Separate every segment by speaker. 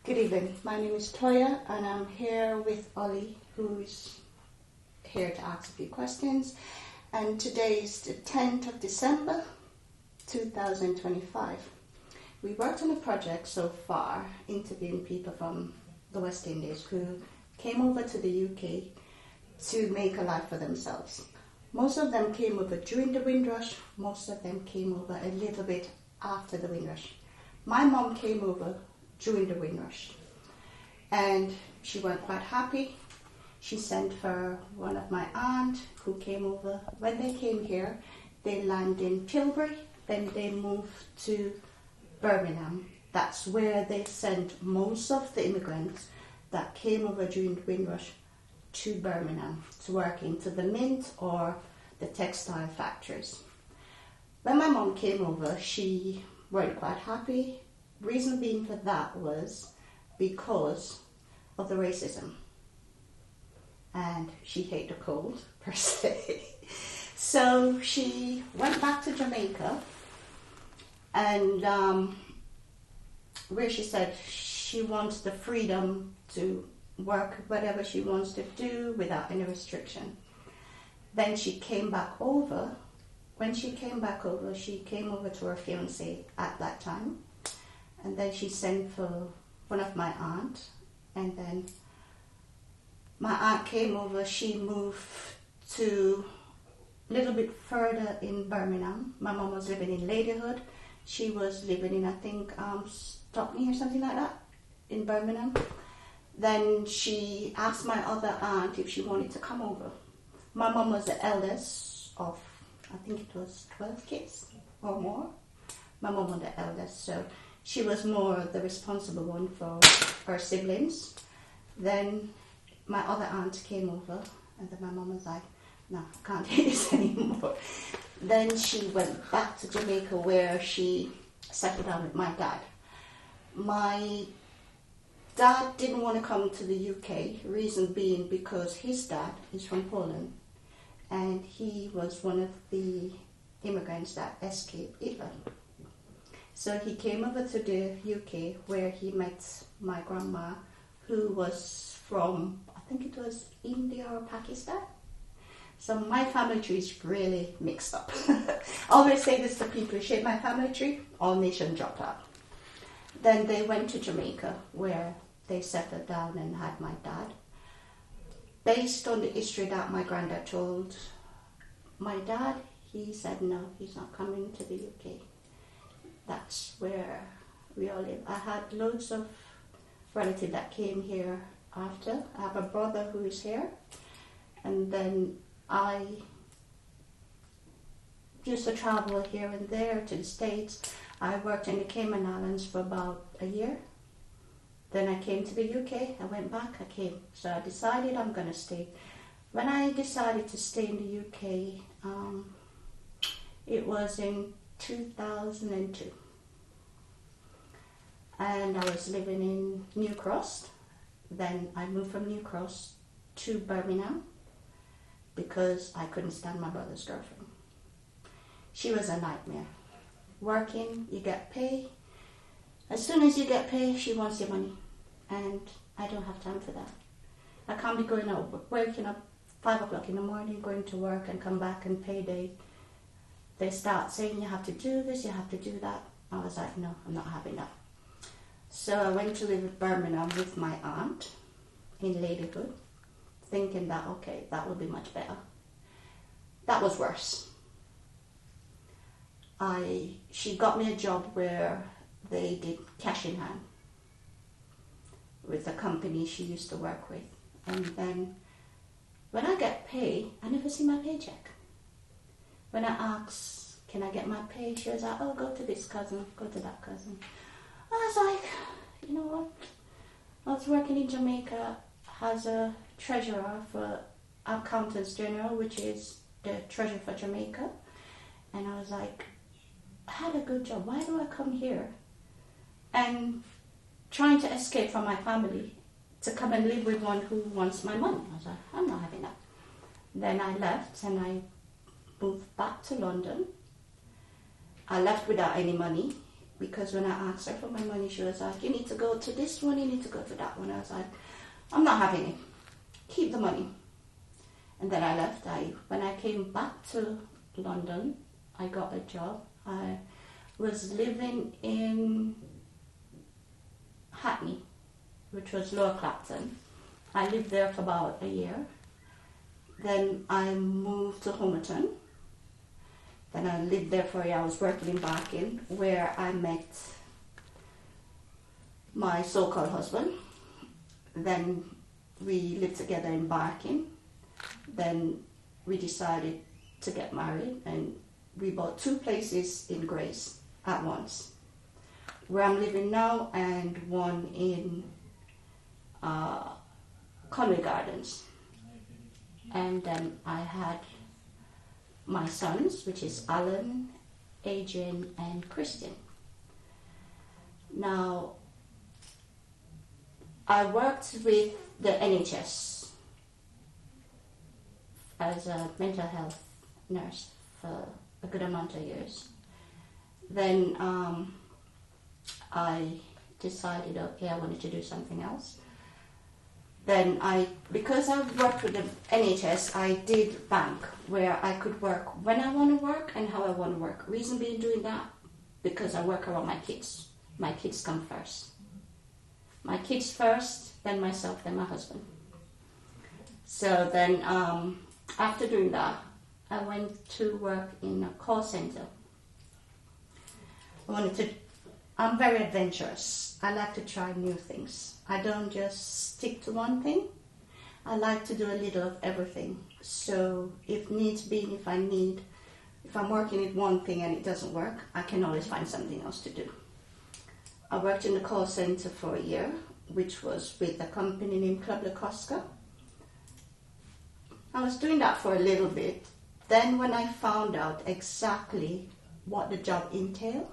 Speaker 1: Good evening. My name is Toya and I'm here with Ollie, who is here to ask a few questions. And today is the 10th of December 2025. We worked on a project so far interviewing people from the West Indies who came over to the UK to make a life for themselves. Most of them came over during the Windrush, most of them came over a little bit after the Windrush. My mom came over during the Windrush and she weren't quite happy. She sent for one of my aunt who came over. When they came here, they landed in Tilbury, then they moved to Birmingham. That's where they sent most of the immigrants that came over during the Windrush to Birmingham to work into the mint or the textile factories. When my mom came over, she weren't quite happy. Reason being for that was because of the racism. And she hated the cold, per se. So she went back to Jamaica and where she said she wants the freedom to work whatever she wants to do without any restriction. Then she came back over. When she came back over, she came over to her fiancé at that time. And then she sent for one of my aunts. And then my aunt came over. She moved to a little bit further in Birmingham. My mom was living in Ladyhood. She was living in, I think, Stopney or something like that in Birmingham. Then she asked my other aunt if she wanted to come over. My mom was the eldest of, I think it was 12 kids or more. My mom was the eldest, so she was more the responsible one for her siblings. Then my other aunt came over, and then my mom was like, no, I can't do this anymore. Then she went back to Jamaica where she settled down with my dad. My dad didn't want to come to the UK, reason being because his dad is from Poland and he was one of the immigrants that escaped Italy. So he came over to the UK where he met my grandma, who was from, I think it was India or Pakistan. So my family tree is really mixed up. I always say this to people who shape my family tree, all nations dropped out. Then they went to Jamaica where they settled down and had my dad. Based on the history that my granddad told my dad, he said no, he's not coming to the UK. That's where we all live. I had loads of relatives that came here after. I have a brother who is here. And then I used to travel here and there to the States. I worked in the Cayman Islands for about a year. Then I came to the UK, I went back, I came. So I decided I'm going to stay. When I decided to stay in the UK, it was in 2002. And I was living in New Cross. Then I moved from New Cross to Birmingham because I couldn't stand my brother's girlfriend. She was a nightmare. Working, you get pay. As soon as you get pay, she wants your money. And I don't have time for that. I can't be going out, waking up 5 o'clock in the morning, going to work and come back and payday. They start saying you have to do this, you have to do that. I was like, no, I'm not having that. So I went to live in Birmingham with my aunt in Ladyhood, thinking that, okay, that would be much better. That was worse. She got me a job where they did cash in hand with the company she used to work with. And then when I get paid, I never see my paycheck. When I asked, can I get my pay? She was like, oh, go to this cousin, go to that cousin. I was like, you know what? I was working in Jamaica as a treasurer for Accountants General, which is the treasurer for Jamaica. And I was like, I had a good job. Why do I come here and trying to escape from my family to come and live with one who wants my money? I was like, I'm not having that. Then I left and I moved back to London. I left without any money because when I asked her for my money, she was like, you need to go to this one, you need to go to that one. I was like, I'm not having it. Keep the money. And then I left. When I came back to London, I got a job. I was living in Hackney, which was Lower Clapton. I lived there for about a year. Then I moved to Homerton. Then I lived there for a year. I was working in Barking, where I met my so-called husband. Then we lived together in Barking. Then we decided to get married, and we bought 2 places in Grace at once, where I'm living now, and one in Conway Gardens. And then I had my sons, which is Alan, Adrian, and Christian. Now, I worked with the NHS as a mental health nurse for a good amount of years. Then I decided, okay, I wanted to do something else. Then because I worked with the NHS, I did bank, where I could work when I want to work and how I want to work. Reason being doing that, because I work around my kids. My kids come first. My kids first, then myself, then my husband. So then after doing that, I went to work in a call center. I'm very adventurous. I like to try new things. I don't just stick to one thing. I like to do a little of everything. So if needs be, if I'm working at one thing and it doesn't work, I can always find something else to do. I worked in the call center for a year, which was with a company named Club La Cosca. I was doing that for a little bit. Then when I found out exactly what the job entailed,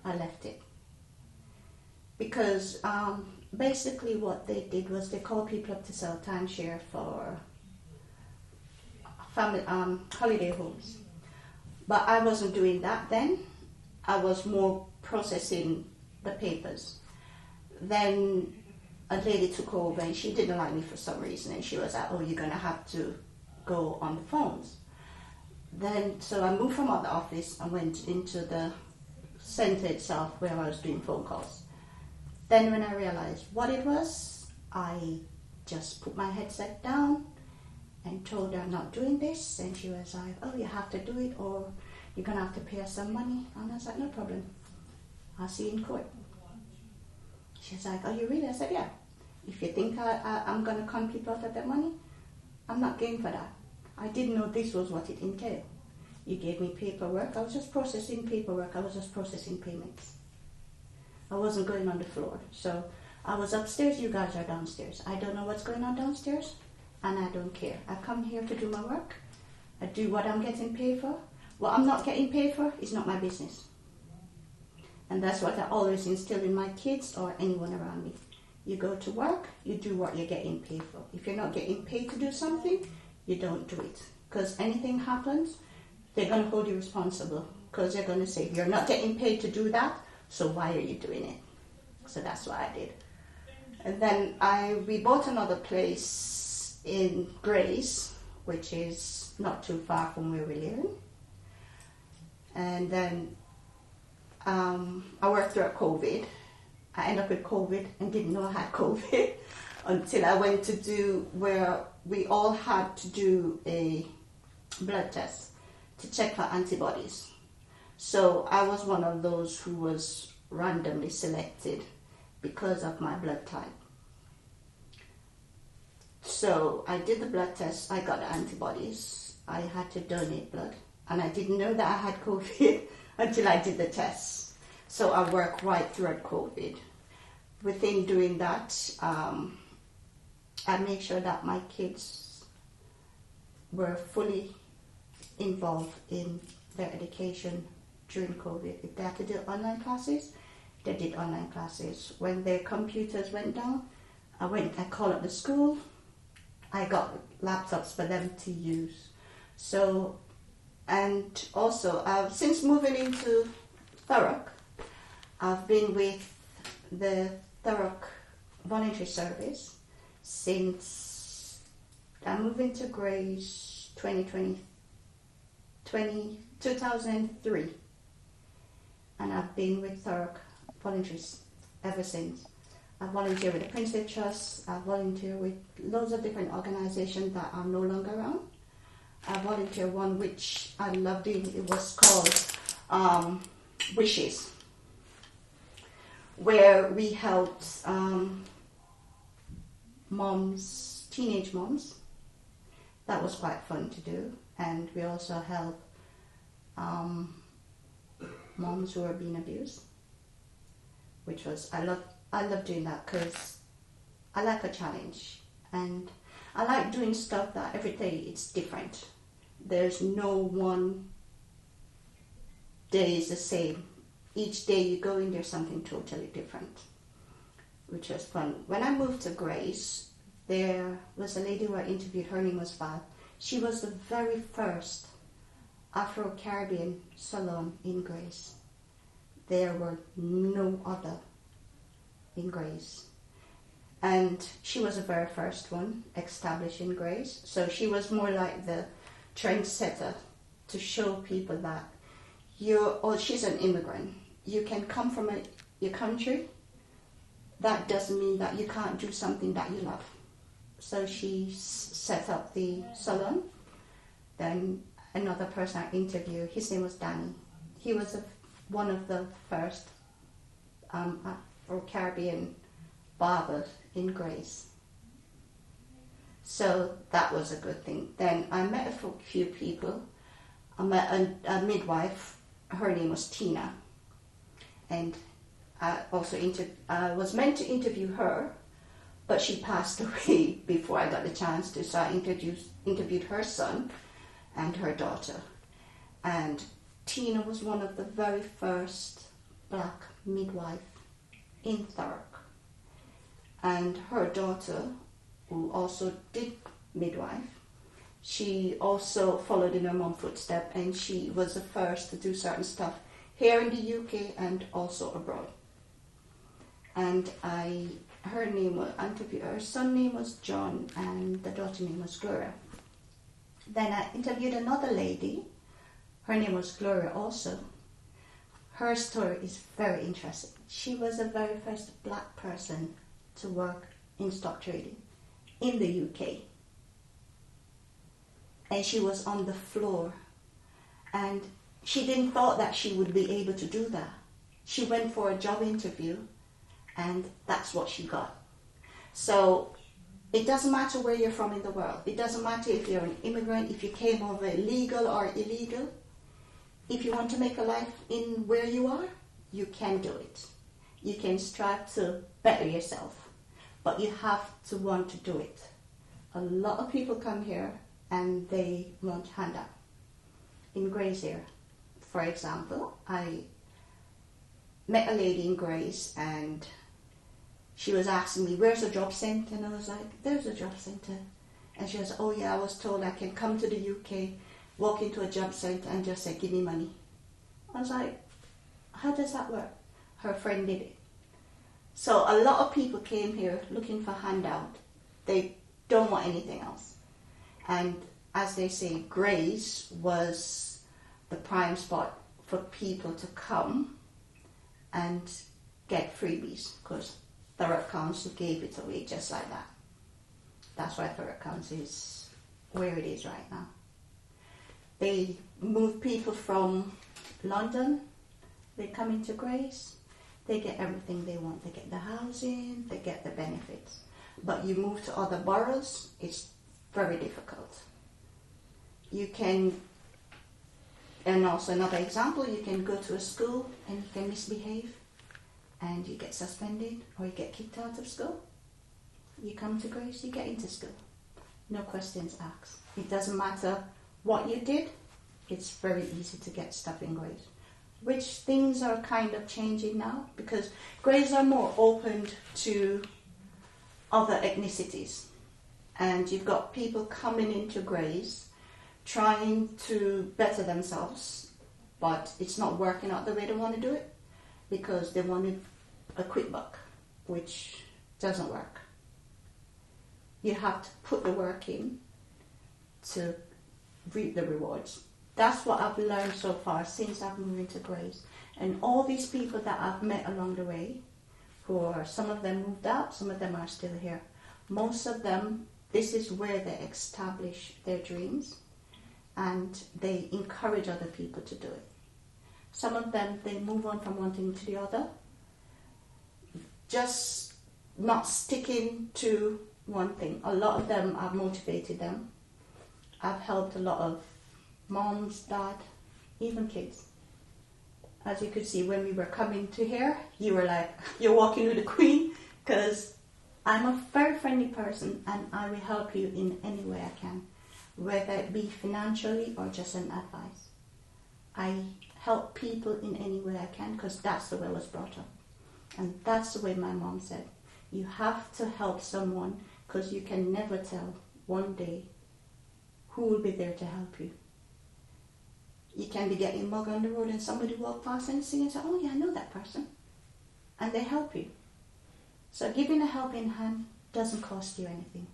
Speaker 1: I left it. Because basically what they did was they called people up to sell timeshare for family holiday homes. But I wasn't doing that then. I was more processing the papers. Then a lady took over and she didn't like me for some reason, and she was like, oh, you're going to have to go on the phones. Then, so I moved from out the office and went into the center itself where I was doing phone calls. Then when I realized what it was, I just put my headset down and told her I'm not doing this, and she was like, oh, you have to do it or you're going to have to pay us some money. And I was like, no problem. I'll see you in court. She's like, are you really? I said, yeah. If you think I'm going to con people out of their money, I'm not game for that. I didn't know this was what it entailed. You gave me paperwork. I was just processing paperwork. I was just processing payments. I wasn't going on the floor. So I was upstairs. You guys are downstairs. I don't know what's going on downstairs, and I don't care. I come here to do my work. I do what I'm getting paid for. What I'm not getting paid for is not my business. And that's what I always instill in my kids or anyone around me. You go to work, you do what you're getting paid for. If you're not getting paid to do something, you don't do it. Because anything happens, they're going to hold you responsible. Because they're going to say, you're not getting paid to do that, so why are you doing it? So that's what I did. And then we bought another place in Grace, which is not too far from where we live. And then I worked throughout COVID. I ended up with COVID and didn't know I had COVID until I went to do where we all had to do a blood test to check for antibodies. So I was one of those who was randomly selected because of my blood type. So I did the blood test, I got the antibodies, I had to donate blood, and I didn't know that I had COVID until I did the test. So I worked right throughout COVID. Within doing that, I made sure that my kids were fully involved in their education during COVID. If they had to do online classes, they did online classes. When their computers went down, I called up the school. I got laptops for them to use. So, and also, since moving into Thurrock, I've been with the Thurrock voluntary service since I moved into Grace 2003, and I've been with Thurrock voluntaries ever since. I volunteer with the Princess Trust. I volunteer with loads of different organizations that are no longer around. I volunteer one which I love doing. It was called Wishes, where we helped moms, teenage moms. That was quite fun to do. And we also help moms who are being abused, which was, I love doing that because I like a challenge, and I like doing stuff that every day it's different. There's no one day is the same. Each day you go in, there's something totally different, which was fun. When I moved to Grace, there was a lady who I interviewed. Her name was Val. She was the very first Afro-Caribbean salon in Grace. There were no other in Grace. And she was the very first one established in Grace. So she was more like the trendsetter to show people that she's an immigrant. You can come from your country. That doesn't mean that you can't do something that you love. So she set up the salon. Then another person I interviewed, his name was Danny. He was one of the first Afro-Caribbean barbers in Grace. So that was a good thing. Then I met a few people. I met a midwife. Her name was Tina. And I also was meant to interview her, but she passed away before I got the chance to. So I interviewed her son and her daughter. And Tina was one of the very first black midwife in Thurrock. And her daughter, who also did midwife, she also followed in her mom's footsteps, and she was the first to do certain stuff here in the UK and also abroad. And her son name was John, and the daughter name was Gloria. Then I interviewed another lady. Her name was Gloria also. Her story is very interesting. She was the very first black person to work in stock trading in the UK. And she was on the floor. And she didn't thought that she would be able to do that. She went for a job interview, and that's what she got. So it doesn't matter where you're from in the world. It doesn't matter if you're an immigrant, if you came over legal or illegal. If you want to make a life in where you are, you can do it. You can strive to better yourself, but you have to want to do it. A lot of people come here and they want handout. In Grace here, for example, I met a lady in Grace, and she was asking me, where's the job centre? And I was like, there's a job centre. And she was, oh yeah, I was told I can come to the UK, walk into a job centre and just say, give me money. I was like, how does that work? Her friend did it. So a lot of people came here looking for handout. They don't want anything else. And as they say, Grace was the prime spot for people to come and get freebies, because Thurrock Council gave it away just like that. That's why Thurrock Council is where it is right now. They move people from London, they come into Grace, they get everything they want. They get the housing, they get the benefits. But you move to other boroughs, it's very difficult. You can, and also another example, you can go to a school and you can misbehave and you get suspended or you get kicked out of school. You come to Grace, you get into school. No questions asked. It doesn't matter what you did, it's very easy to get stuff in Grace. Which things are kind of changing now, because Grace are more open to other ethnicities. And you've got people coming into Grace trying to better themselves, but it's not working out the way they want to do it. because they wanted a quick buck, which doesn't work. You have to put the work in to reap the rewards. That's what I've learned so far since I've moved into Grace. And all these people that I've met along the way, some of them moved out, some of them are still here. Most of them, this is where they establish their dreams and they encourage other people to do it. Some of them, they move on from one thing to the other, just not sticking to one thing. A lot of them, I've motivated them. I've helped a lot of moms, dad, even kids. As you could see when we were coming to here, you were like, you're walking with the queen, because I'm a very friendly person and I will help you in any way I can, whether it be financially or just an advice. I help people in any way I can because that's the way I was brought up. And that's the way my mom said, you have to help someone because you can never tell one day who will be there to help you. You can be getting mugged on the road and somebody walk past and sing and say, oh yeah, I know that person. And they help you. So giving a helping hand doesn't cost you anything.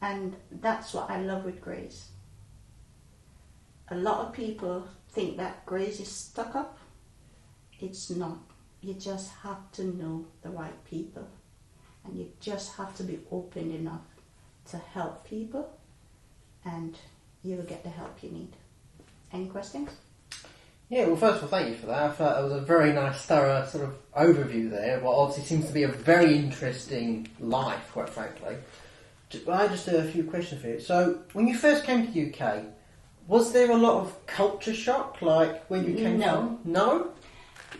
Speaker 1: And that's what I love with Grace. A lot of people think that Grace is stuck up. It's not. You just have to know the right people. And you just have to be open enough to help people. And you will get the help you need. Any questions?
Speaker 2: Yeah, well, first of all, thank you for that. I thought it was a very nice, thorough sort of overview there. What obviously seems to be a very interesting life, quite frankly. I just have a few questions for you. So, when you first came to the UK, was there a lot of culture shock, like when you came from? No?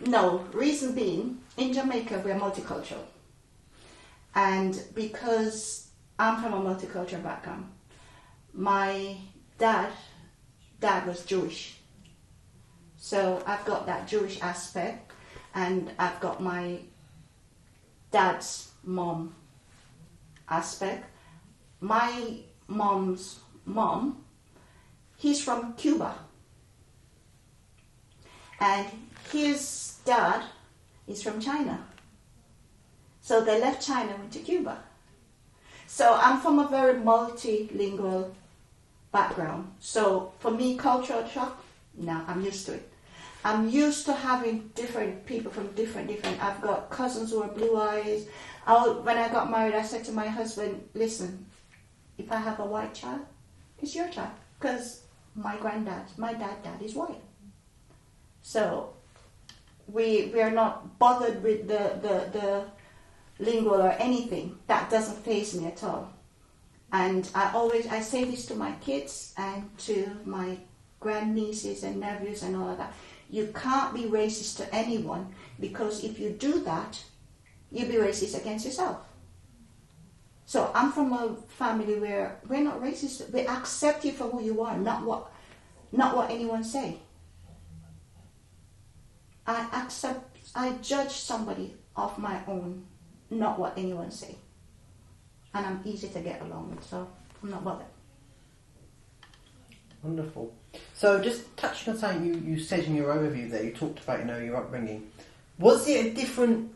Speaker 1: No. Reason being, in Jamaica, we're multicultural. And because I'm from a multicultural background, my dad was Jewish. So I've got that Jewish aspect, and I've got my dad's mom aspect. My mom's mom, he's from Cuba. And his dad is from China. So they left China and went to Cuba. So I'm from a very multilingual background. So for me, cultural shock, no, I'm used to it. I'm used to having different people from different. I've got cousins who are blue eyes. When I got married, I said to my husband, listen, if I have a white child, it's your child. Because my dad is white. So we are not bothered with the lingual or anything. That doesn't faze me at all. And I say this to my kids and to my grandnieces and nephews and all of that. You can't be racist to anyone, because if you do that, you'll be racist against yourself. So I'm from a family where we're not racist. We accept you for who you are, not what anyone say. I judge somebody off my own, not what anyone say. And I'm easy to get along with, so I'm not bothered.
Speaker 2: Wonderful. So just touching on something you said in your overview there, you talked about, your upbringing. Was it a different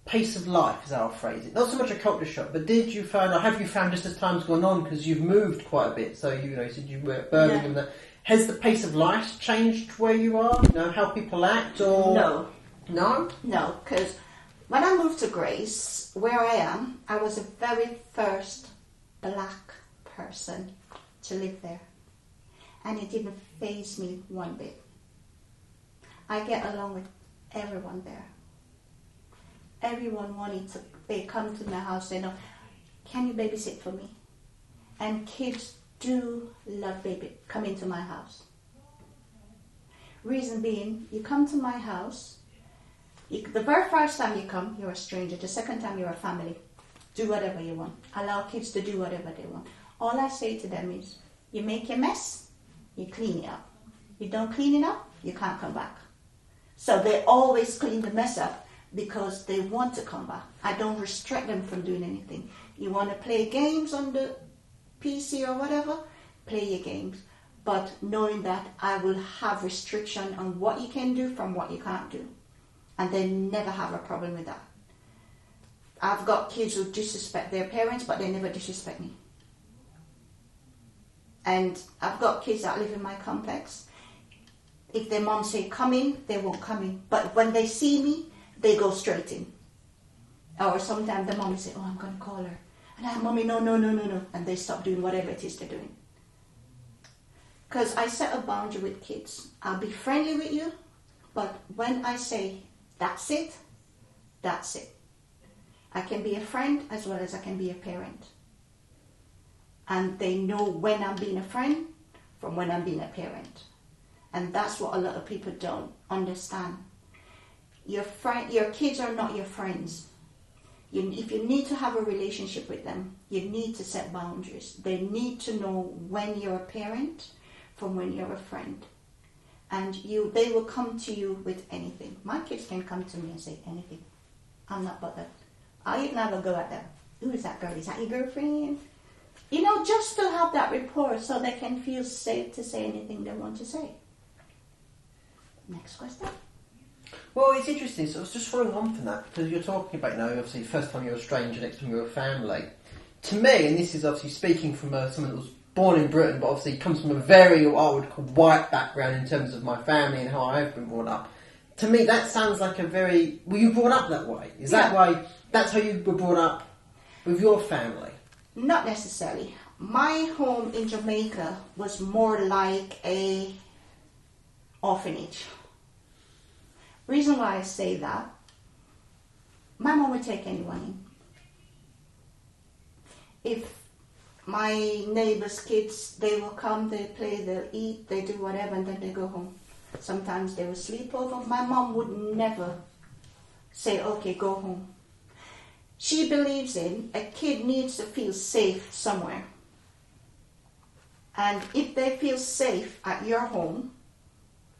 Speaker 2: pace of life, as I'll phrase it? Not so much a culture shock, but did you find, or have you found just as time's gone on, because you've moved quite a bit, so you said you were at Birmingham, yeah. Has the pace of life changed where you are? How people act, or...?
Speaker 1: No.
Speaker 2: No?
Speaker 1: No, because when I moved to Grace, where I am, I was the very first black person to live there. And it didn't faze me one bit. I get along with everyone there. Everyone they come to my house, they know, can you babysit for me? And kids do love coming to my house. Reason being, you come to my house, the very first time you come, you're a stranger. The second time, you're a family. Do whatever you want. Allow kids to do whatever they want. All I say to them is, you make your mess, you clean it up. You don't clean it up, you can't come back. So they always clean the mess up because they want to come back. I don't restrict them from doing anything. You want to play games on the PC or whatever, play your games. But knowing that I will have restriction on what you can do from what you can't do. and they never have a problem with that. I've got kids who disrespect their parents, but they never disrespect me. And I've got kids that live in my complex. If their mom say come in, they won't come in. But when they see me, they go straight in. Or sometimes the mom say, oh, I'm going to call her. And I'm, mommy, no. And they stop doing whatever it is they're doing. Because I set a boundary with kids. I'll be friendly with you, but when I say that's it, that's it. I can be a friend as well as I can be a parent. And they know when I'm being a friend from when I'm being a parent. And that's what a lot of people don't understand. Your kids are not your friends. If you need to have a relationship with them, you need to set boundaries. They need to know when you're a parent from when you're a friend. And they will come to you with anything. My kids can come to me and say anything. I'm not bothered. I never go at them. Who is that girl? Is that your girlfriend? Just to have that rapport so they can feel safe to say anything they want to say. Next question.
Speaker 2: Well, it's interesting. So I was just following on from that, because you're talking about, obviously, first time you're a stranger, next time you're a family. To me, and this is obviously speaking from someone that was born in Britain, but obviously comes from a very, what I would call, white background in terms of my family and how I've been brought up. To me, that sounds like were you brought up that way? Is that why, that's how you were brought up with your family?
Speaker 1: Not necessarily. My home in Jamaica was more like a orphanage. Reason why I say that, my mom would take anyone in. If my neighbor's kids, they will come, they play, they'll eat, they do whatever, and then they go home. Sometimes they will sleep over. My mom would never say, okay, go home. She believes in a kid needs to feel safe somewhere. And if they feel safe at your home,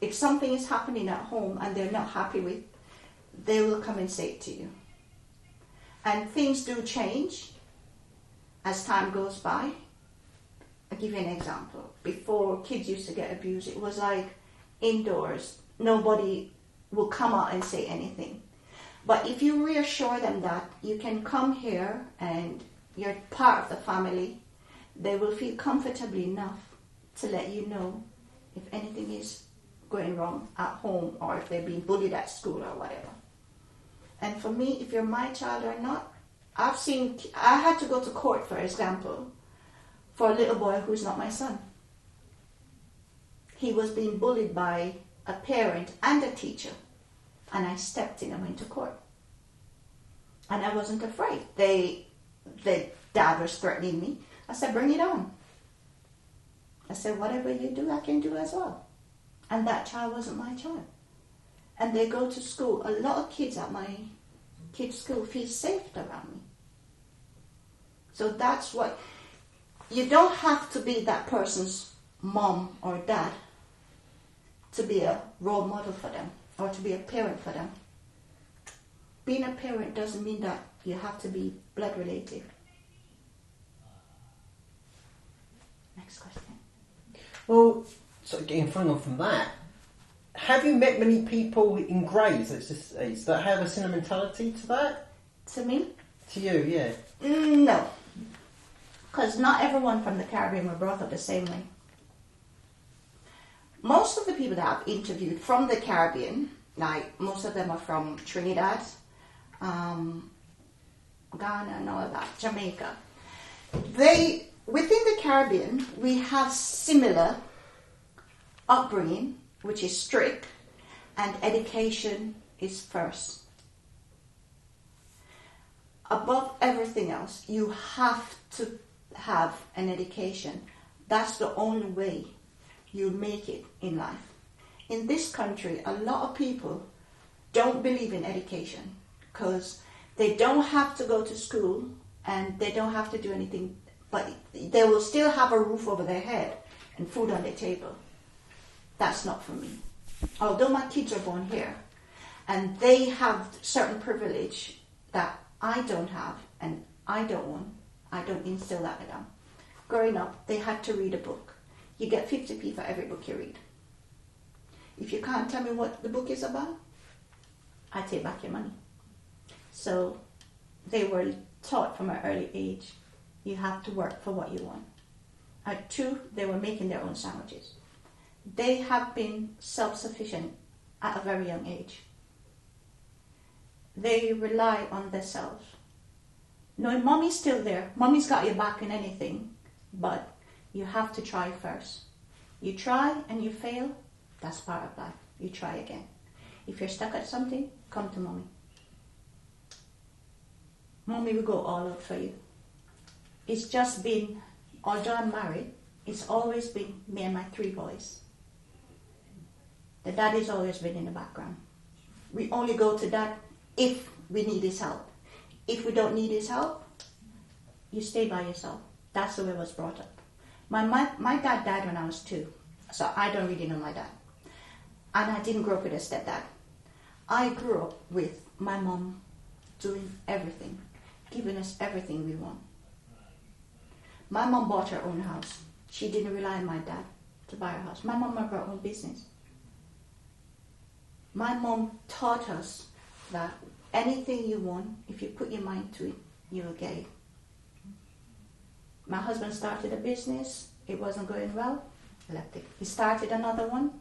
Speaker 1: if something is happening at home and they're not happy with, they will come and say it to you. And things do change as time goes by. I'll give you an example. Before kids used to get abused, it was like indoors. Nobody will come out and say anything. But if you reassure them that you can come here and you're part of the family, they will feel comfortably enough to let you know if anything is going wrong at home or if they're being bullied at school or whatever. And for me, if you're my child or not, I had to go to court, for example, for a little boy who's not my son. He was being bullied by a parent and a teacher. And I stepped in and went to court. And I wasn't afraid. The dad was threatening me. I said, bring it on. I said, whatever you do, I can do as well. And that child wasn't my child. And they go to school. A lot of kids at my kids' school feel safe around me. So that's what... You don't have to be that person's mom or dad to be a role model for them or to be a parent for them. Being a parent doesn't mean that you have to be blood related. Next question.
Speaker 2: Well, so getting following on from that, have you met many people in Grays that have a similar mentality to that?
Speaker 1: To me?
Speaker 2: To you, yeah.
Speaker 1: No. Because not everyone from the Caribbean were brought up the same way. Most of the people that I've interviewed from the Caribbean, like most of them are from Trinidad, Ghana and all that, Jamaica. Within the Caribbean, we have similar upbringing, which is strict, and education is first. Above everything else, you have to have an education. That's the only way you make it in life. In this country, a lot of people don't believe in education because they don't have to go to school and they don't have to do anything, but they will still have a roof over their head and food on their table. That's not for me. Although my kids are born here and they have certain privilege that I don't have and I don't want, I don't instill that in them. Growing up, they had to read a book. You get 50p for every book you read. If you can't tell me what the book is about, I take back your money. So they were taught from an early age, you have to work for what you want. At 2, they were making their own sandwiches. They have been self-sufficient at a very young age. They rely on themselves. Knowing mommy's still there, mommy's got your back in anything, but you have to try first. You try and you fail, that's part of life. You try again. If you're stuck at something, come to mommy. Mommy will go all out for you. It's just been, although I'm married, it's always been me and my 3 boys. The daddy's always been in the background. We only go to dad if we need his help. If we don't need his help, you stay by yourself. That's the way I was brought up. My dad died when I was 2, so I don't really know my dad. And I didn't grow up with a stepdad. I grew up with my mom doing everything, giving us everything we want. My mom bought her own house. She didn't rely on my dad to buy her house. My mom had her own business. My mom taught us that anything you want, if you put your mind to it, you will get it. My husband started a business. It wasn't going well. Left it. He started another one.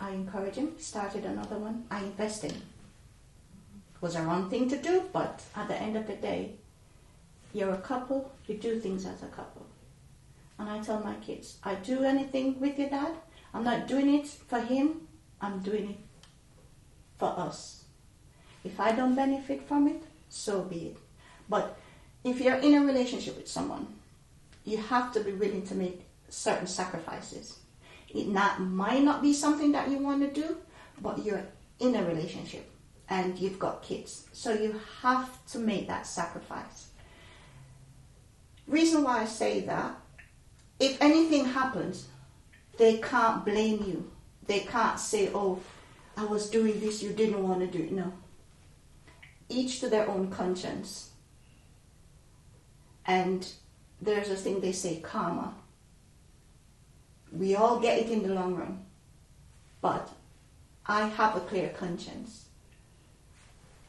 Speaker 1: I encouraged him. He started another one. I invested. It was a wrong thing to do, but at the end of the day, you're a couple. You do things as a couple. And I tell my kids, I do anything with your dad. I'm not doing it for him. I'm doing it for us. If I don't benefit from it, so be it. But if you're in a relationship with someone, you have to be willing to make certain sacrifices. It might not be something that you want to do, but you're in a relationship and you've got kids. So you have to make that sacrifice. Reason why I say that, if anything happens, they can't blame you. They can't say, oh, I was doing this, you didn't want to do it. No. Each to their own conscience. And there's a thing they say, karma. We all get it in the long run. But I have a clear conscience.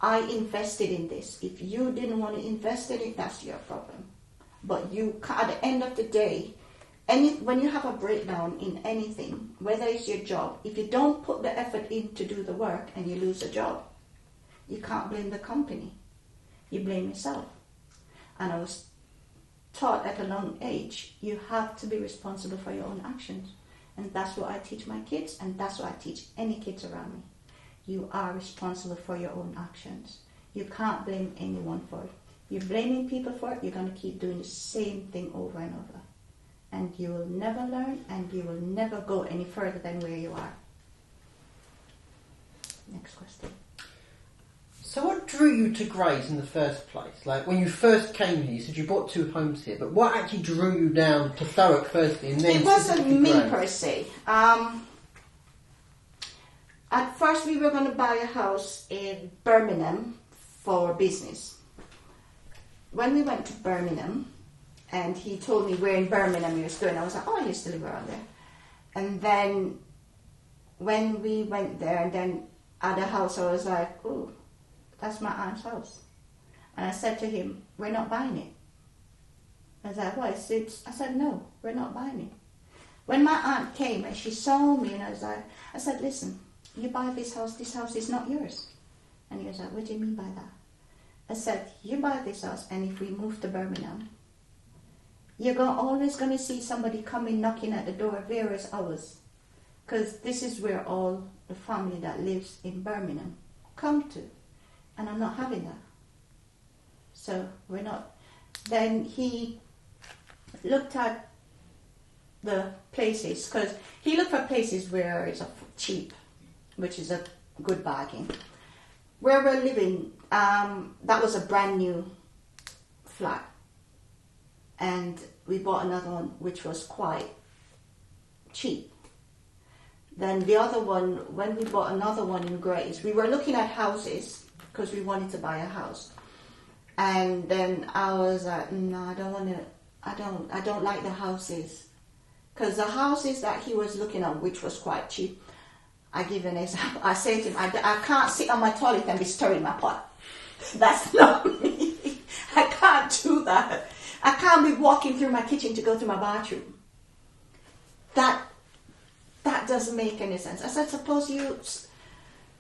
Speaker 1: I invested in this. If you didn't want to invest in it, that's your problem. But you, at the end of the day, when you have a breakdown in anything, whether it's your job, if you don't put the effort in to do the work and you lose a job, you can't blame the company. You blame yourself. And I was taught at a young age, you have to be responsible for your own actions. And that's what I teach my kids, and that's what I teach any kids around me. You are responsible for your own actions. You can't blame anyone for it. You're blaming people for it, you're going to keep doing the same thing over and over. And you will never learn, and you will never go any further than where you are. Next question.
Speaker 2: So what drew you to Grays in the first place? Like, when you first came here, you said you bought 2 homes here, but what actually drew you down to Thurrock firstly, and then
Speaker 1: it wasn't me
Speaker 2: Grays?
Speaker 1: per se. At first we were going to buy a house in Birmingham for business. When we went to Birmingham, and he told me where in Birmingham he was going, I was like, oh, I used to live around there. And then when we went there, and then at the house, I was like, oh, that's my aunt's house. And I said to him, we're not buying it. I was like, what? I said, no, we're not buying it. When my aunt came and she saw me, and I said, listen, you buy this house is not yours. And he was like, what do you mean by that? I said, you buy this house, and if we move to Birmingham, you're always going to see somebody coming knocking at the door various hours. Because this is where all the family that lives in Birmingham come to. And I'm not having that. So we're not. Then he looked at the places, because he looked for places where it's cheap, which is a good bargain. Where we're living, that was a brand new flat. And we bought another one which was quite cheap. Then the other one, when we bought another one in Grays, we were looking at houses because we wanted to buy a house. And then I was like, no, I don't like the houses. Because the houses that he was looking at, which was quite cheap, I give an example. I say to him, I can't sit on my toilet and be stirring my pot. That's not me. I can't do that. I can't be walking through my kitchen to go to my bathroom. That doesn't make any sense. I said, suppose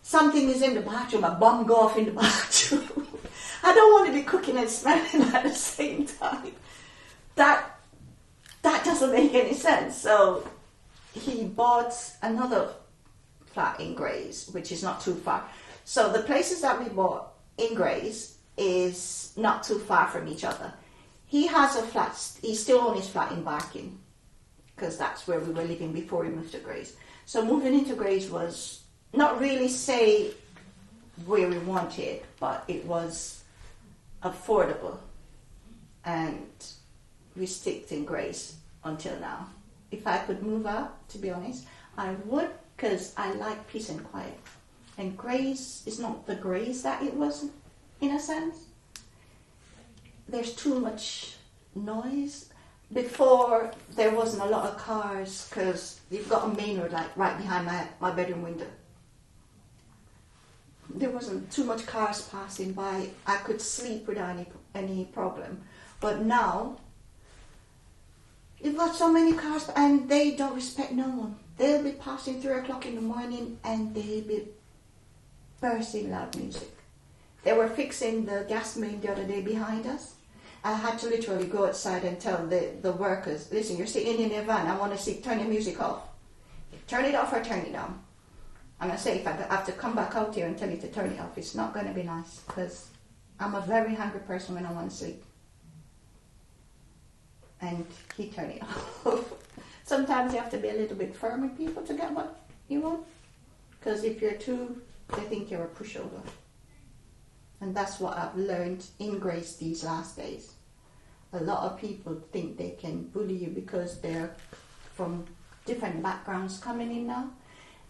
Speaker 1: something is in the bathroom, a bomb go off in the bathroom. I don't want to be cooking and smelling at the same time. That doesn't make any sense. So he bought another flat in Grays, which is not too far. So the places that we bought in Grays is not too far from each other. He has a flat, he still owns his flat in Barking, because that's where we were living before we moved to Grays. So moving into Grays was not really say where we wanted, but it was affordable. And we sticked in Grays until now. If I could move out, to be honest, I would, because I like peace and quiet. And Grays is not the Grays that it was, in a sense. There's too much noise. Before, there wasn't a lot of cars, because you've got a main road like right behind my bedroom window. There wasn't too much cars passing by. I could sleep without any problem. But now, you've got so many cars, and they don't respect no one. They'll be passing 3 o'clock in the morning, and they'll be bursting loud music. They were fixing the gas main the other day behind us. I had to literally go outside and tell the workers, listen, you're sitting in your van, I want to turn the music off. Turn it off or turn it down. And I say, if I have to come back out here and tell you to turn it off, it's not going to be nice, because I'm a very hungry person when I want to sleep. And he turned it off. Sometimes you have to be a little bit firm with people to get what you want. Because if you're too, they think you're a pushover. And that's what I've learned in Grace these last days. A lot of people think they can bully you because they're from different backgrounds coming in now.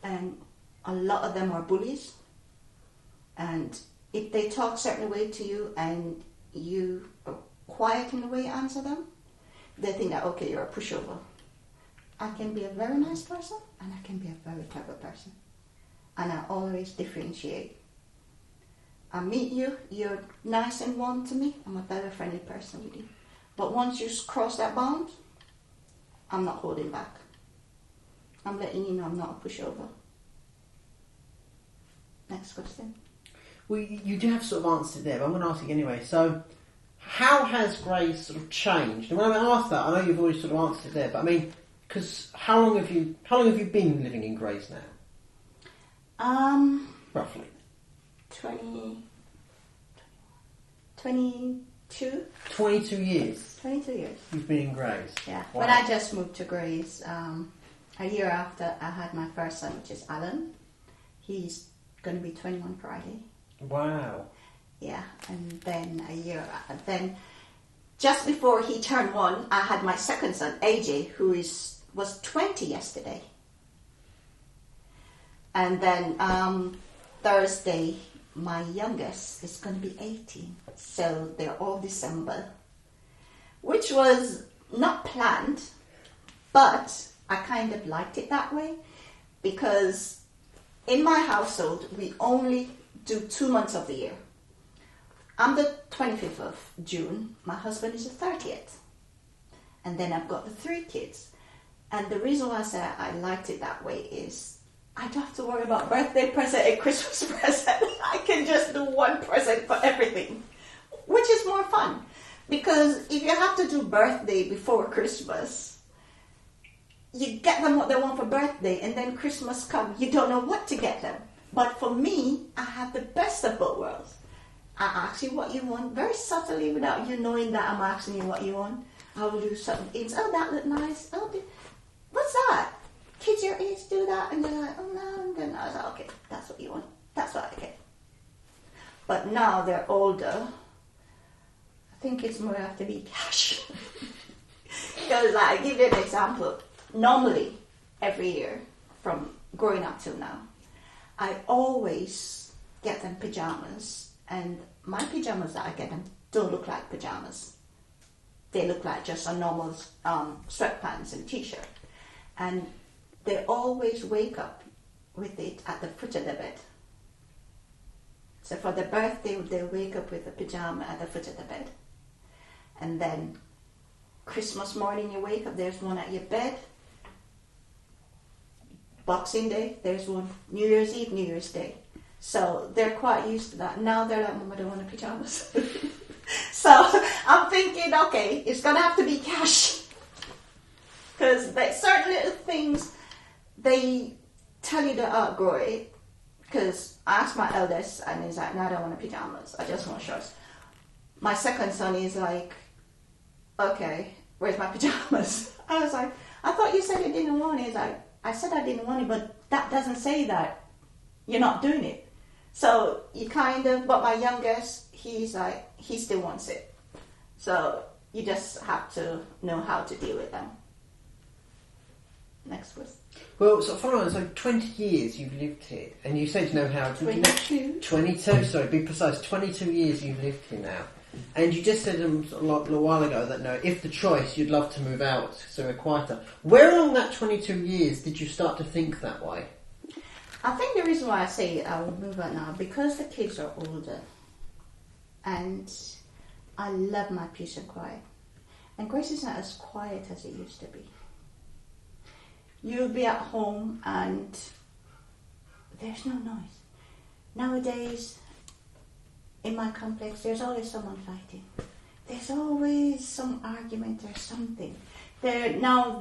Speaker 1: And a lot of them are bullies. And if they talk a certain way to you and you are quiet in the way you answer them, they think that, okay, you're a pushover. I can be a very nice person and I can be a very clever person. And I always differentiate. I meet you, you're nice and warm to me, I'm a very friendly person with you. But once you cross that bound, I'm not holding back. I'm letting you know I'm not a pushover. Next question.
Speaker 2: Well, you do have sort of answered there, but I'm going to ask you anyway. So, how has Grace sort of changed? And when I ask that, I know you've already sort of answered there, but I mean, because how long have you been living in Grace now? Roughly.
Speaker 1: 22.
Speaker 2: 22 years.
Speaker 1: 22 years.
Speaker 2: You've been in Grace.
Speaker 1: Yeah.
Speaker 2: Wow.
Speaker 1: When I just moved to Grace, a year after I had my first son, which is Alan. He's going to be 21 Friday.
Speaker 2: Wow.
Speaker 1: Yeah, and then then just before he turned 1, I had my second son, AJ, who was 20 yesterday. And then Thursday, my youngest is going to be 18. So they're all December, which was not planned, but I kind of liked it that way, because in my household, we only do 2 months of the year. I'm the 25th of June. My husband is the 30th. And then I've got the 3 kids. And the reason why I say I liked it that way is I don't have to worry about birthday present and Christmas present. I can just do one present for everything, which is more fun. Because if you have to do birthday before Christmas, you get them what they want for birthday, and then Christmas comes, you don't know what to get them. But for me, I have the best of both worlds. I ask you what you want very subtly without you knowing that I'm asking you what you want. I will do something. It's, oh, that look nice. Oh, what's that? Kids your age do that, and they're like, oh no. And then I was like, okay, that's what you want. That's what I get. But now they're older. I think it's more have to be cash. Because I give you an example. Normally, every year, from growing up till now, I always get them pajamas, and my pajamas that I get them don't look like pajamas. They look like just a normal sweatpants and t-shirt. And they always wake up with it at the foot of the bed. So for the birthday, they'll wake up with a pajama at the foot of the bed. And then Christmas morning, you wake up, there's one at your bed. Boxing Day, there's one. New Year's Eve, New Year's Day. So they're quite used to that. Now they're like, Mom, I don't want pajamas. So I'm thinking, okay, it's going to have to be cash. Because certain little things, they tell you to outgrow it. Because I asked my eldest, and he's like, no, I don't want pajamas. I just want shorts. My second son is like, okay, where's my pajamas? I was like, I thought you said you didn't want it. He's like, I said I didn't want it, but that doesn't say that you're not doing it. So you kind of, but my youngest, he's like, he still wants it. So you just have to know how to deal with them. Next question.
Speaker 2: Well, so following on, so 20 years you've lived here, and you said you know how...
Speaker 1: 22.
Speaker 2: 22, sorry, be precise. 22 years you've lived here now. And you just said sort of like a little while ago that, no, if the choice, you'd love to move out, so we're quieter. Where along that 22 years did you start to think that way?
Speaker 1: I think the reason why I say I will move out now, because the kids are older. And I love my peace and quiet. And Grace is not as quiet as it used to be. You'll be at home and there's no noise. Nowadays, in my complex, there's always someone fighting. There's always some argument or something. Now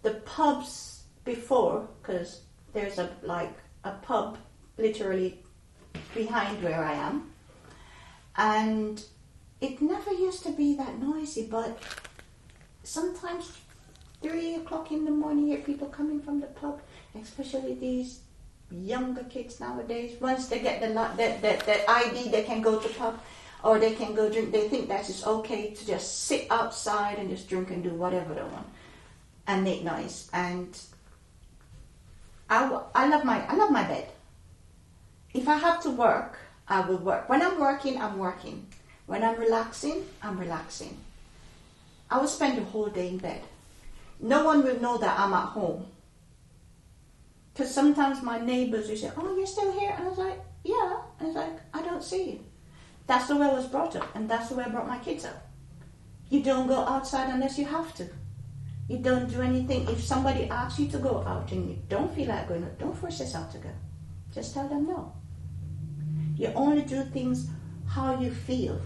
Speaker 1: the pubs before, because there's a pub literally behind where I am, and it never used to be that noisy, but sometimes 3 o'clock in the morning, you hear people coming from the pub, especially these younger kids nowadays. Once they get the ID, they can go to pub or they can go drink. They think that it's okay to just sit outside and just drink and do whatever they want and make noise. And I love my bed. If I have to work, I will work. When I'm working, I'm working. When I'm relaxing, I'm relaxing. I will spend the whole day in bed. No one will know that I'm at home. Because sometimes my neighbors will say, oh, you're still here? And I was like, yeah. And I was like, I don't see you. That's the way I was brought up, and that's the way I brought my kids up. You don't go outside unless you have to. You don't do anything. If somebody asks you to go out and you don't feel like going out, don't force yourself to go. Just tell them no. You only do things how you feel.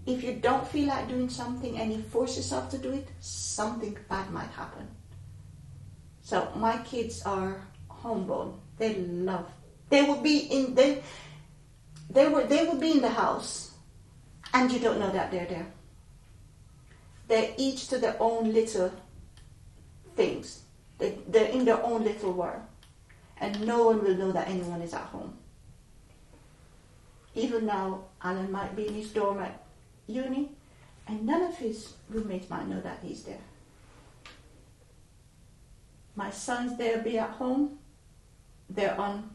Speaker 1: If you don't feel like doing something and you force yourself to do it, something bad might happen. So my kids are homeborn. They will be in the house, and you don't know that they're there. They're each to their own little things. They're in their own little world, and no one will know that anyone is at home. Even now, Alan might be in his dorm at uni, and none of his roommates might know that he's there. My sons, they'll be at home.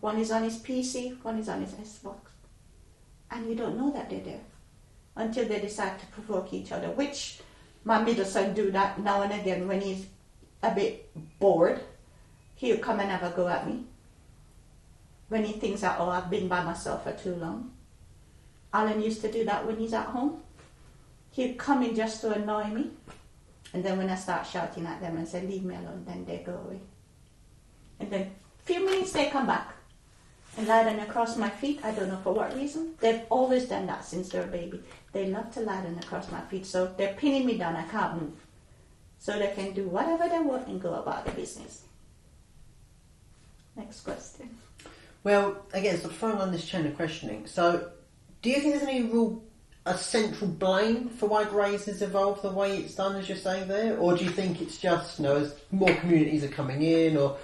Speaker 1: One is on his PC, one is on his Xbox. And you don't know that they're there until they decide to provoke each other, which my middle son do that now and again. When he's a bit bored, he'll come and have a go at me. When he thinks that, oh, I've been by myself for too long. Alan used to do that when he's at home. He'd come in just to annoy me. And then when I start shouting at them and say, leave me alone, then they go away. And then a few minutes they come back and lie down across my feet. I don't know for what reason. They've always done that since they're a baby. They love to lie down across my feet. So they're pinning me down. I can't move. So they can do whatever they want and go about their business. Next question.
Speaker 2: Well, again, so following on this chain of questioning, so do you think there's any a central blame for why Grays has evolved the way it's done, as you're saying there? Or do you think it's just, as more communities are coming in, or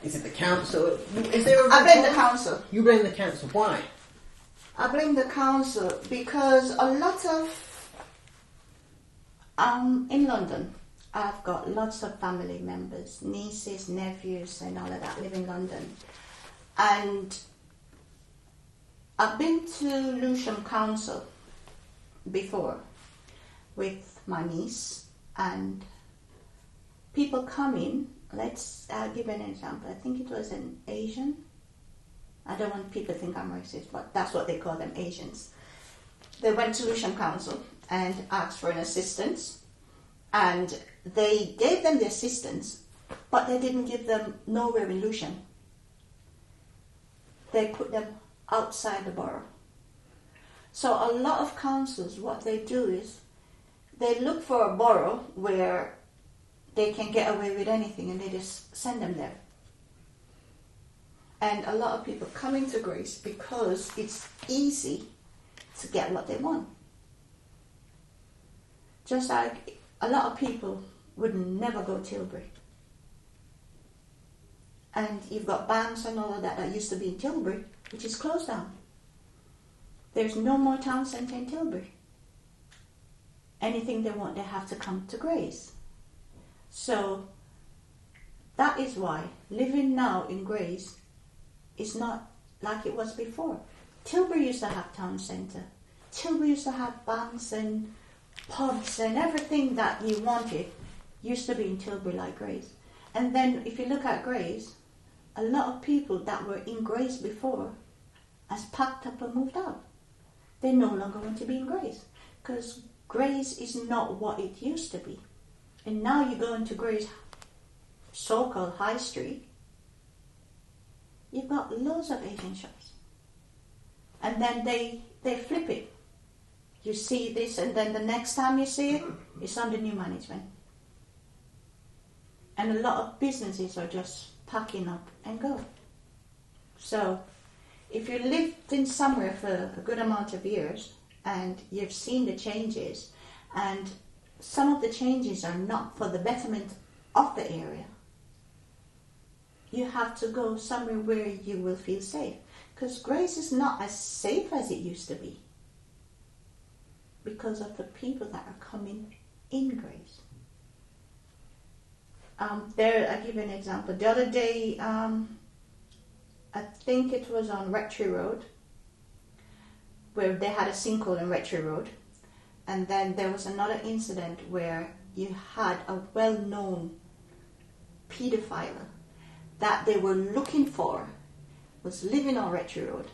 Speaker 2: is it the council? Is there
Speaker 1: I blame the council.
Speaker 2: You blame the council. Why?
Speaker 1: I blame the council because a lot of... in London, I've got lots of family members, nieces, nephews, and all of that live in London. And I've been to Lewisham Council before with my niece, and people come in I'll give an example. I think it was an Asian. I don't want people to think I'm racist, but that's what they call them, Asians. They went to Lucian Council and asked for an assistance, and they gave them the assistance, but they didn't give them nowhere in Lucian. They put them outside the borough. So a lot of councils, what they do is they look for a borough where they can get away with anything, and they just send them there. And a lot of people come into Grace because it's easy to get what they want. Just like a lot of people would never go Tilbury. And you've got banks and all of that used to be in Tilbury, which is closed down. There's no more town centre in Tilbury. Anything they want, they have to come to Grace. So that is why living now in Grace is not like it was before. Tilbury used to have town centre. Tilbury used to have banks and pubs and everything that you wanted used to be in Tilbury like Grace. And then if you look at Grace, a lot of people that were in Grace before has packed up and moved out. They no longer want to be in Grace because Grace is not what it used to be. And now you go into Grace so-called High Street, you've got loads of Asian shops. And then they flip it. You see this, and then the next time you see it, it's under new management. And a lot of businesses are just packing up and go. So if you lived in somewhere for a good amount of years and you've seen the changes, and some of the changes are not for the betterment of the area, you have to go somewhere where you will feel safe. Because Grace is not as safe as it used to be because of the people that are coming in Grace. I'll give you an example. The other day, I think it was on Rectory Road, where they had a sinkhole in Rectory Road. And then there was another incident where you had a well-known paedophile that they were looking for, was living on Rectory Road.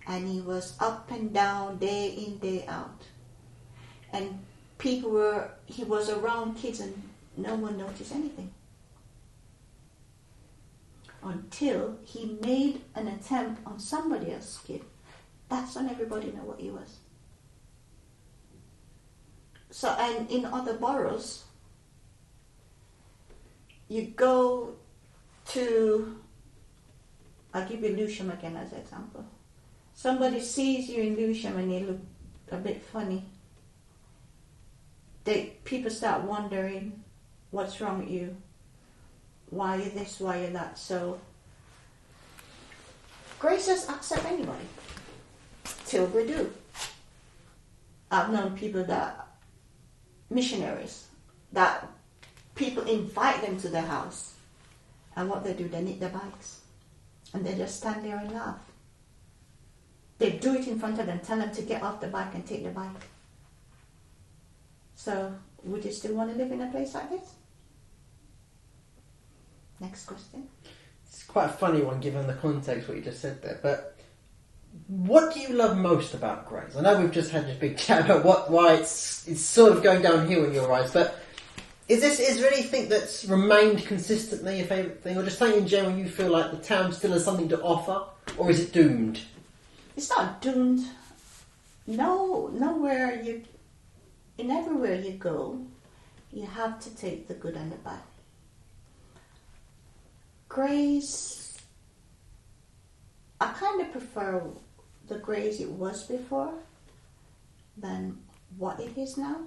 Speaker 1: And he was up and down, day in, day out. And he was around kids and no one noticed anything. Until he made an attempt on somebody else's kid. That's when everybody knew what he was. So, and in other boroughs, you go to, I'll give you Lewisham again as an example. Somebody sees you in Lewisham and you look a bit funny. People start wondering what's wrong with you. Why you this, why you that. So Grace just accept anybody. Tilbury do. I've known people that, missionaries, that people invite them to their house. And what they do, they knit their bikes. And they just stand there and laugh. They do it in front of them, tell them to get off the bike and take the bike. So, would you still want to live in a place like this? Next question.
Speaker 2: It's quite a funny one given the context what you just said there, but what do you love most about Grace? I know we've just had this big chat about why it's sort of going downhill in your eyes, but is there anything that's remained consistently your favourite thing, or just something in general you feel like the town still has something to offer, or is it doomed?
Speaker 1: It's not doomed. In everywhere you go, you have to take the good and the bad. Grace, I kind of prefer the Grace it was before than what it is now.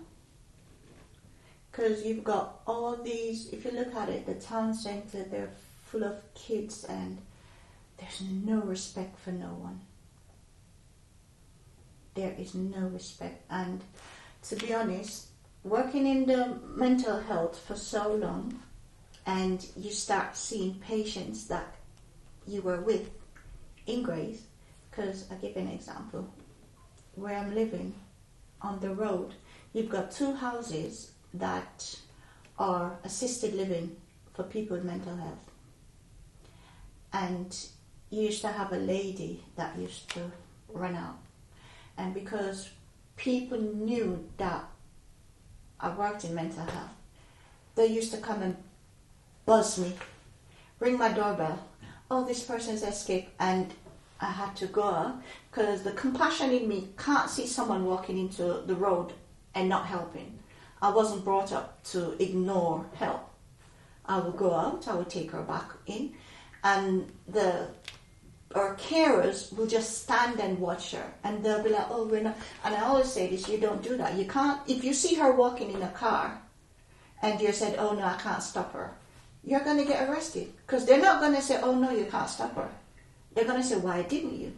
Speaker 1: Because you've got all these, if you look at it, the town centre, they're full of kids and there's no respect for no one. There is no respect. And to be honest, working in the mental health for so long, and you start seeing patients that you were with in Grace, because I'll give you an example. Where I'm living, on the road, you've got two houses that are assisted living for people with mental health. And you used to have a lady that used to run out. And because people knew that I worked in mental health, they used to come and buzz me, ring my doorbell. Oh, this person's escaped, and I had to go out because the compassion in me can't see someone walking into the road and not helping. I wasn't brought up to ignore help. I would go out, I would take her back in, and our carers will just stand and watch her, and they'll be like, oh, we're not. And I always say this, you don't do that. You can't, if you see her walking in a car and you said, oh no, I can't stop her, you're going to get arrested, because they're not going to say, oh no, you can't stop her. They're going to say, why didn't you?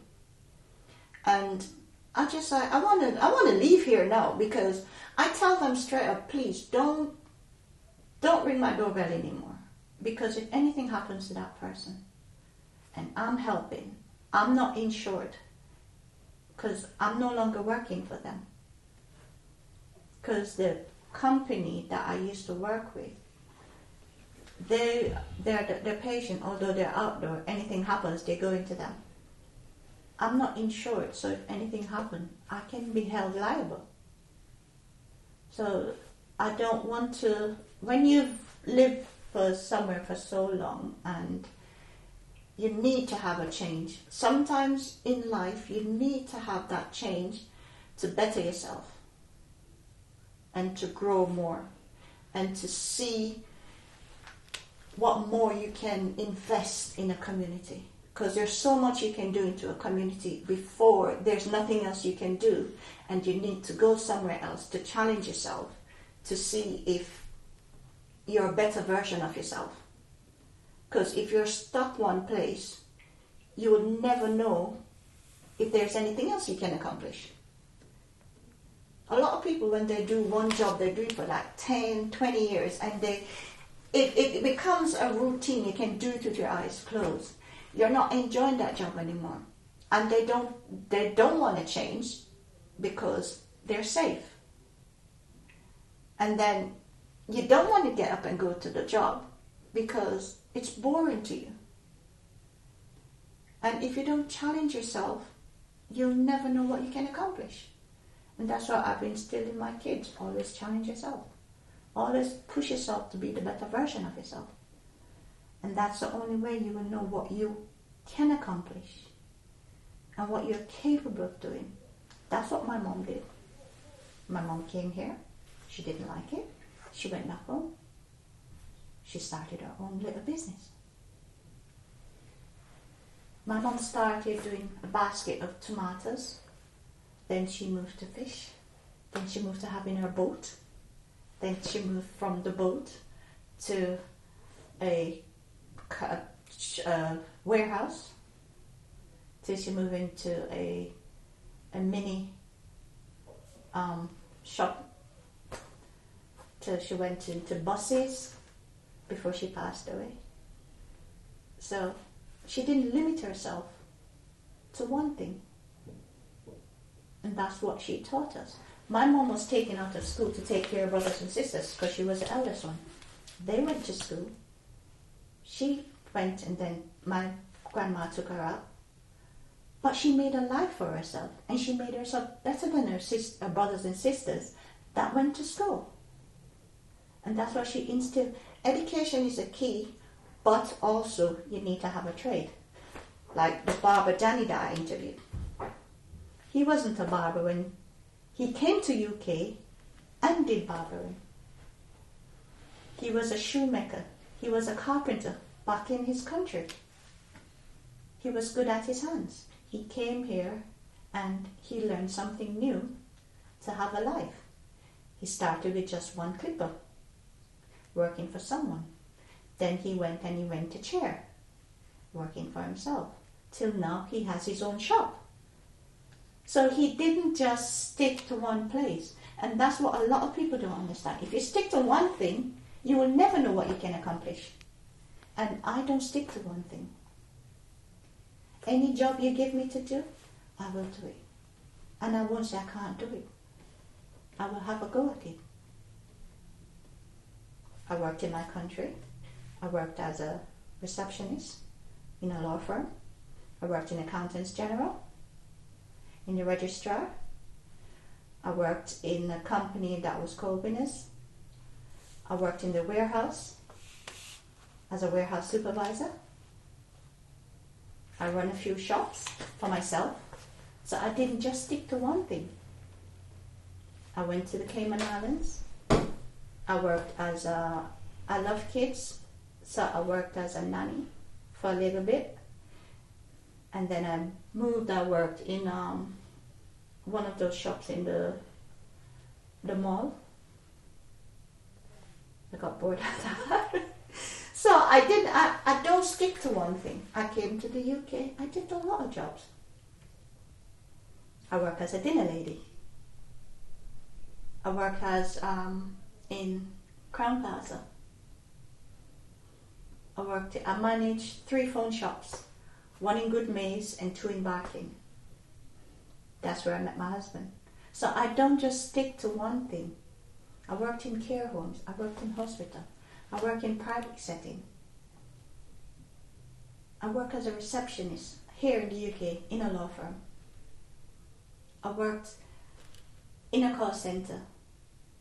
Speaker 1: And I just like, I want to leave here now, because I tell them straight up, please don't ring my doorbell anymore, because if anything happens to that person and I'm helping, I'm not insured, because I'm no longer working for them, because the company that I used to work with, they're the patient, although they're outdoor, anything happens, they go into them. I'm not insured, so if anything happens, I can be held liable. So I don't want to, when you've lived for somewhere for so long and you need to have a change, sometimes in life you need to have that change to better yourself and to grow more and to see what more you can invest in a community. Because there's so much you can do into a community before there's nothing else you can do, and you need to go somewhere else to challenge yourself to see if you're a better version of yourself. Because if you're stuck one place, you will never know if there's anything else you can accomplish. A lot of people, when they do one job, they do it for like 10, 20 years, and it becomes a routine. You can do it with your eyes closed. You're not enjoying that job anymore, and they don't want to change because they're safe. And then you don't want to get up and go to the job because it's boring to you. And if you don't challenge yourself, you'll never know what you can accomplish. And that's what I've instilled in my kids. Always challenge yourself. Always push yourself to be the better version of yourself. And that's the only way you will know what you can accomplish and what you're capable of doing. That's what my mom did. My mom came here. She didn't like it. She went back home. She started her own little business. My mom started doing a basket of tomatoes. Then she moved to fish. Then she moved to having her boat. Then she moved from the boat to a warehouse, till she moved into a mini shop, till she went into buses before she passed away. So she didn't limit herself to one thing, and that's what she taught us. My mom was taken out of school to take care of brothers and sisters because she was the eldest one. They went to school. She went, and then my grandma took her out. But she made a life for herself, and she made herself better than her brothers and sisters that went to school. And that's what she instilled. Education is a key, but also you need to have a trade. Like the barber Danny that I interviewed. He wasn't a barber when he came to UK and did barbering. He was a shoemaker. He was a carpenter back in his country. He was good at his hands. He came here and he learned something new to have a life. He started with just one clipper, working for someone. Then he went and he rent a chair, working for himself. Till now he has his own shop. So he didn't just stick to one place. And that's what a lot of people don't understand. If you stick to one thing, you will never know what you can accomplish. And I don't stick to one thing. Any job you give me to do, I will do it. And I won't say I can't do it. I will have a go at it. I worked in my country. I worked as a receptionist in a law firm. I worked in accountants general, in the registrar. I worked in a company that was called Windrush. I worked in the warehouse as a warehouse supervisor. I run a few shops for myself. So I didn't just stick to one thing. I went to the Cayman Islands. I worked as I love kids, so I worked as a nanny for a little bit. And then I moved, I worked in one of those shops in the mall. I got bored of that. So I don't stick to one thing. I came to the UK, I did a lot of jobs. I work as a dinner lady. I work as in Crown Plaza. I managed 3 phone shops, 1 in Good Maze and 2 in Barking. That's where I met my husband. So I don't just stick to one thing. I worked in care homes, I worked in hospital, I work in private setting. I work as a receptionist here in the UK in a law firm. I worked in a call center.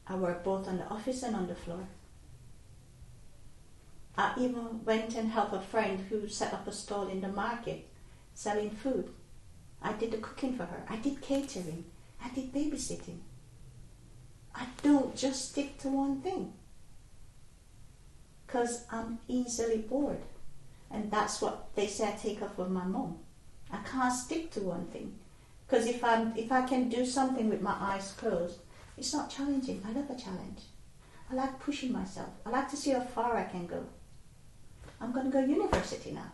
Speaker 1: I worked both on the office and on the floor. I even went and helped a friend who set up a stall in the market selling food. I did the cooking for her. I did catering. I did babysitting. I don't just stick to one thing because I'm easily bored. And that's what they say I take off of my mom. I can't stick to one thing because if I can do something with my eyes closed, it's not challenging. I love a challenge. I like pushing myself. I like to see how far I can go. I'm going to go to university now.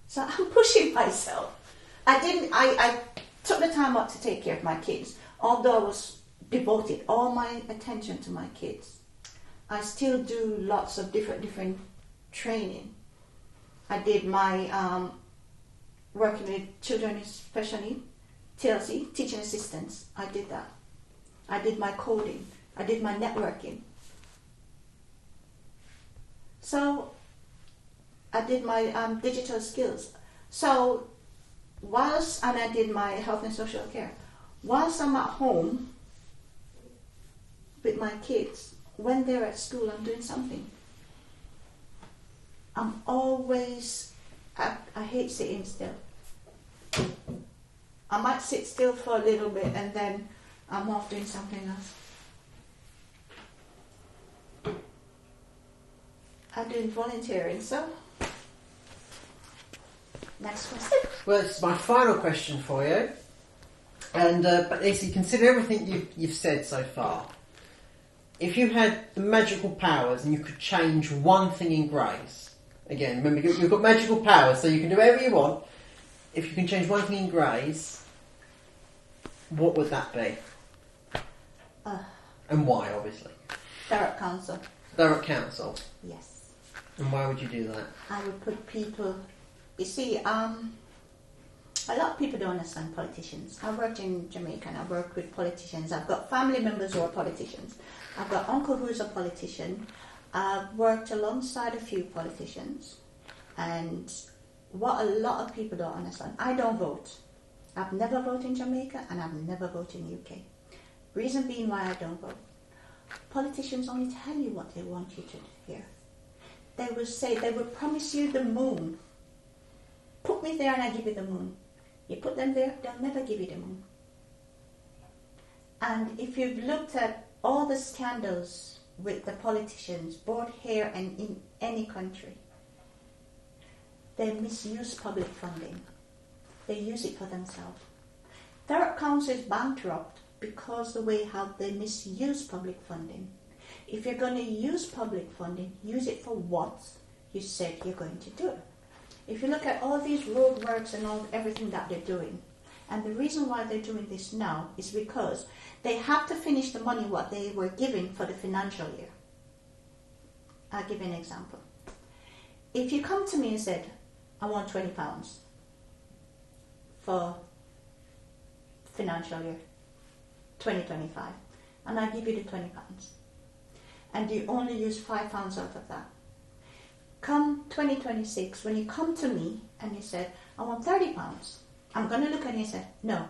Speaker 1: So I'm pushing myself. I took the time out to take care of my kids. Although I was devoted all my attention to my kids, I still do lots of different training. I did my working with children with special needs, TLC, teaching assistants. I did that. I did my coding. I did my networking. So I did my digital skills. So and I did my health and social care. Whilst I'm at home with my kids, when they're at school, I'm doing something. I'm always, I hate sitting still. I might sit still for a little bit and then I'm off doing something else. I'm doing volunteering, so next question.
Speaker 2: Well, it's my final question for you. And but basically, consider everything you've said so far. If you had the magical powers and you could change one thing in Grays, again, remember you've got magical powers, so you can do whatever you want. If you can change one thing in Grays, what would that be? And why, obviously?
Speaker 1: Thurrock Council.
Speaker 2: Thurrock Council?
Speaker 1: Yes.
Speaker 2: And why would you do that?
Speaker 1: I would put people... You see, a lot of people don't understand politicians. I worked in Jamaica and I worked with politicians. I've got family members who are politicians. I've got uncle who is a politician. I've worked alongside a few politicians. And what a lot of people don't understand, I don't vote. I've never voted in Jamaica and I've never voted in the UK. Reason being why I don't vote. Politicians only tell you what they want you to hear. They will say, they will promise you the moon. Put me there and I give you the moon. You put them there, they'll never give you the moon. And if you've looked at all the scandals with the politicians, both here and in any country, they misuse public funding. They use it for themselves. Thurrock Council is bankrupt because the way how they misuse public funding. If you're going to use public funding, use it for what you said you're going to do. If you look at all these roadworks and everything that they're doing, and the reason why they're doing this now is because they have to finish the money what they were given for the financial year. I'll give you an example. If you come to me and said, I want £20 for financial year 2025, and I give you the £20, and you only use £5 out of that, come 2026, when you come to me and you said, I want £30, I'm going to look at you and say, no,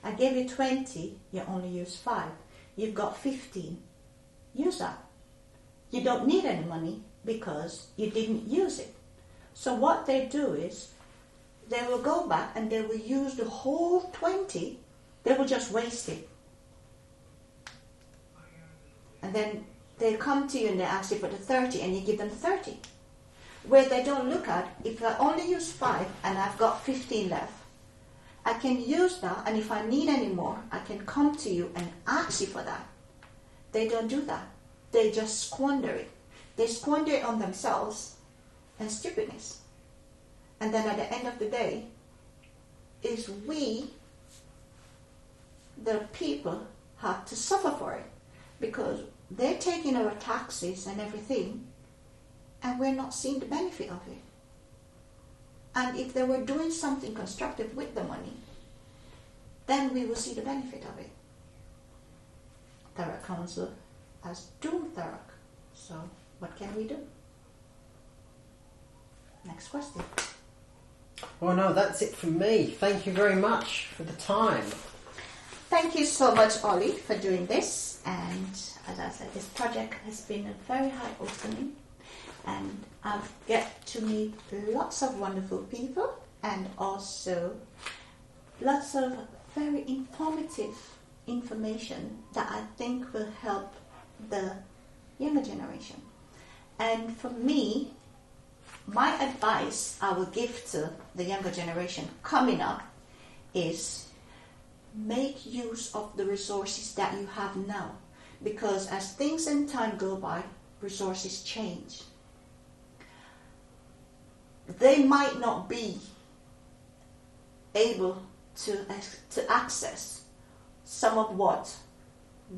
Speaker 1: I gave you 20, you only used 5. You've got 15. Use that. You don't need any money because you didn't use it. So what they do is they will go back and they will use the whole 20. They will just waste it. And then they come to you and they ask you for the 30 and you give them the 30. Where they don't look at, if I only use 5 and I've got 15 left, I can use that, and if I need any more, I can come to you and ask you for that. They don't do that. They just squander it. They squander it on themselves and stupidness. And then at the end of the day, is we, the people, have to suffer for it. Because they're taking our taxes and everything, and we're not seeing the benefit of it. And if they were doing something constructive with the money, then we will see the benefit of it. Thurrock Council has doomed Thurrock. So what can we do? Next question.
Speaker 2: Well, no, that's it from me. Thank you very much for the time.
Speaker 1: Thank you so much, Ollie, for doing this. And as I said, this project has been a very eye-opening. And I've get to meet lots of wonderful people and also lots of very informative information that I think will help the younger generation. And for me, my advice I will give to the younger generation coming up is make use of the resources that you have now. Because as things and time go by, resources change. They might not be able to access some of what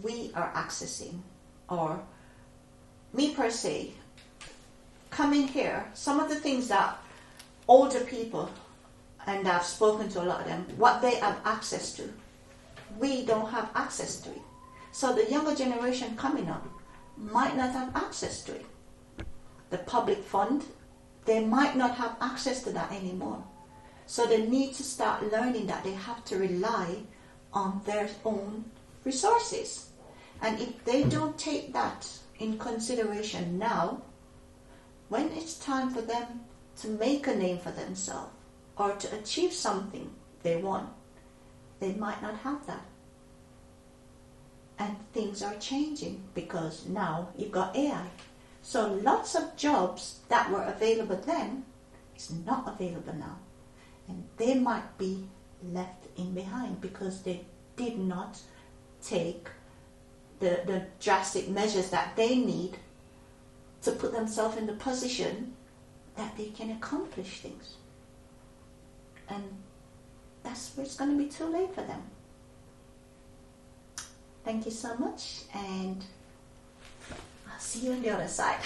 Speaker 1: we are accessing. Or me per se, coming here, some of the things that older people, and I've spoken to a lot of them, what they have access to, we don't have access to it. So the younger generation coming up might not have access to it. The public fund, they might not have access to that anymore. So they need to start learning that they have to rely on their own resources. And if they don't take that in consideration now, when it's time for them to make a name for themselves or to achieve something they want, they might not have that. And things are changing because now you've got AI. So lots of jobs that were available then is not available now. And they might be left in behind because they did not take the drastic measures that they need to put themselves in the position that they can accomplish things. And that's where it's going to be too late for them. Thank you so much, and I'll see you on the other side.